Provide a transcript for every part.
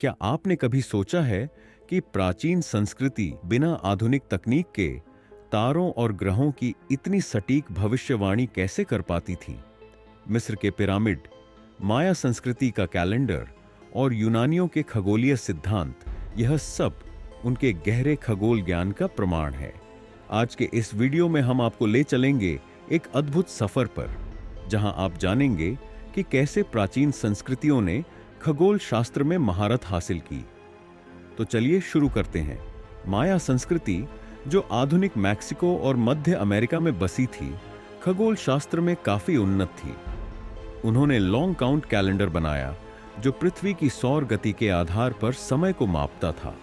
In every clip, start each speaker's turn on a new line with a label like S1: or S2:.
S1: क्या आपने कभी सोचा है कि प्राचीन संस्कृति बिना आधुनिक तकनीक के तारों और ग्रहों की इतनी सटीक भविष्यवाणी कैसे कर पाती थी? मिस्र के पिरामिड, माया संस्कृति का कैलेंडर और यूनानियों के खगोलीय सिद्धांत, यह सब उनके गहरे खगोल ज्ञान का प्रमाण है। आज के इस वीडियो में हम आपको ले चलेंगे एक अद्भुत सफर पर, जहां आप जानेंगे कि कैसे प्राचीन संस्कृतियों ने खगोल शास्त्र में महारत हासिल की। तो चलिए शुरू करते हैं। माया संस्कृति, जो आधुनिक मैक्सिको और मध्य अमेरिका में बसी थी, खगोल शास्त्र में काफी उन्नत थी। उन्होंने लॉन्ग काउंट कैलेंडर बनाया, जो पृथ्वी की सौर गति के आधार पर समय को मापता था।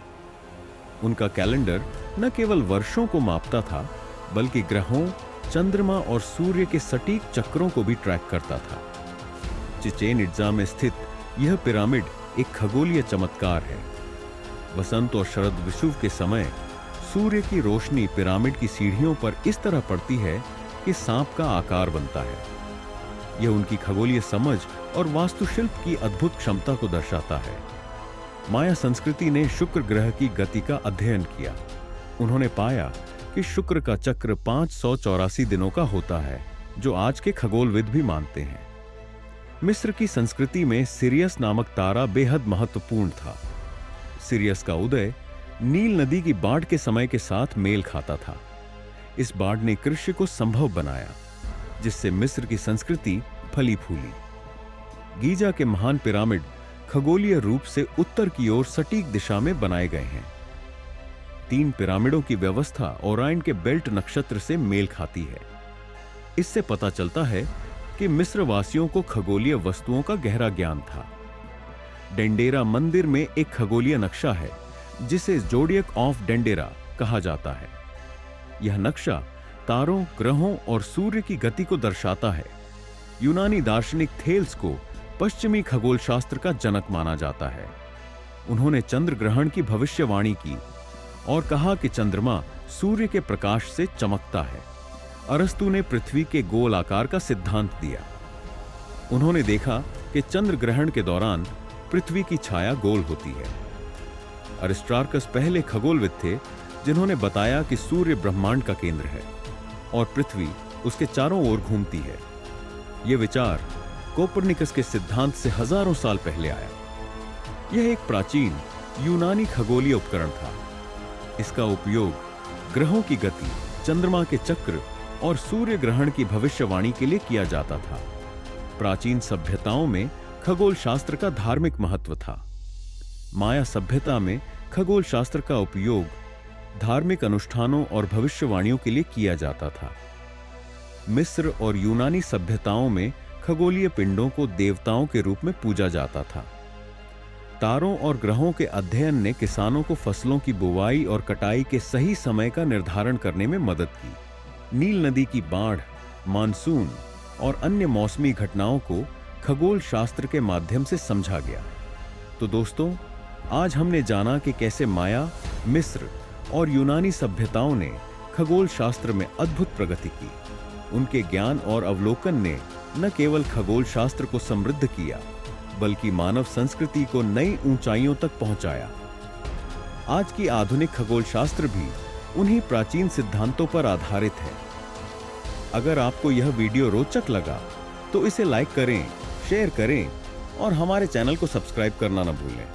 S1: उनका कैलेंडर न केवल वर्षों को मापता था, बल्कि ग्रहों, चंद्रमा और सूर्य के सटीक चक्रों को भी ट्रैक करता था। चिचेन इट्जा में स्थित यह पिरामिड एक खगोलीय चमत्कार है। वसंत और शरद विषुव के समय सूर्य की रोशनी पिरामिड की सीढ़ियों पर इस तरह पड़ती है कि सांप का आकार बनता है। यह उनकी खगोलीय समझ और वास्तुशिल्प की अद्भुत क्षमता को दर्शाता है। माया संस्कृति ने शुक्र ग्रह की गति का अध्ययन किया। उन्होंने पाया कि शुक्र का चक्र 584 दिनों का होता है, जो आज के खगोलविद भी मानते हैं। मिस्र की संस्कृति में सिरियस नामक तारा बेहद महत्वपूर्ण था। सिरियस का उदय नील नदी की बाढ़ के समय के साथ मेल खाता था। इस बाढ़ ने कृषि को संभव बनाया, जिससे मिस्र की संस्कृति फली फूली। गीजा के महान पिरामिड खगोलीय रूप से उत्तर की ओर सटीक दिशा में बनाए गए हैं। 3 पिरामिडों की व्यवस्था ओरायन के बेल्ट नक्षत्र से मेल खाती है। इससे पता चलता है कि मिस्र वासियों को खगोलीय वस्तुओं का गहरा ज्ञान था। डेंडेरा मंदिर में एक खगोलीय नक्शा है, जिसे जोडियक ऑफ डेंडेरा कहा जाता है। यह नक्शा तारों, ग्रहों और सूर्य की गति को दर्शाता है। यूनानी दार्शनिक थेल्स को पश्चिमी खगोल शास्त्र का जनक माना जाता है। उन्होंने चंद्र ग्रहण की भविष्यवाणी की और कहा कि चंद्रमा सूर्य के प्रकाश से चमकता है। अरस्तु ने पृथ्वी के गोल आकार का सिद्धांत दिया। उन्होंने देखा कि चंद्र ग्रहण के दौरान पृथ्वी की छाया गोल होती है। अरिस्टार्कस पहले खगोलविद थे, जिन्होंने बताया कि सूर्य ब्रह्मांड का केंद्र है और पृथ्वी उसके चारों ओर घूमती है। यह विचार कोपरनिकस के सिद्धांत से हजारों साल पहले आया। यह एक प्राचीन यूनानी खगोलीय उपकरण था। इसका उपयोग ग्रहों की गति, चंद्रमा के चक्र और सूर्य ग्रहण की भविष्यवाणी के लिए किया जाता था। प्राचीन सभ्यताओं में खगोल शास्त्र का धार्मिक महत्व था। माया सभ्यता में खगोल शास्त्र का उपयोग धार्मिक अनुष्ठानों और भविष्यवाणियों के लिए किया जाता था। मिस्र और यूनानी सभ्यताओं में खगोलीय पिंडों को देवताओं के रूप में पूजा जाता था। तारों और ग्रहों के अध्ययन ने किसानों को फसलों की बुवाई और कटाई के सही समय का निर्धारण करने में मदद की। नील नदी की बाढ़, मानसून और अन्य मौसमी घटनाओं को खगोल शास्त्र के माध्यम से समझा गया। तो दोस्तों, आज हमने जाना कि कैसे माया, मिस्र और यूनानी सभ्यताओं ने खगोल शास्त्र में अद्भुत प्रगति की। उनके ज्ञान और अवलोकन ने न केवल खगोल शास्त्र को समृद्ध किया, बल्कि मानव संस्कृति को नई ऊंचाइयों तक पहुंचाया। आज की आधुनिक खगोल शास्त्र भी उन्हीं प्राचीन सिद्धांतों पर आधारित है। अगर आपको यह वीडियो रोचक लगा तो इसे लाइक करें, शेयर करें और हमारे चैनल को सब्सक्राइब करना न भूलें।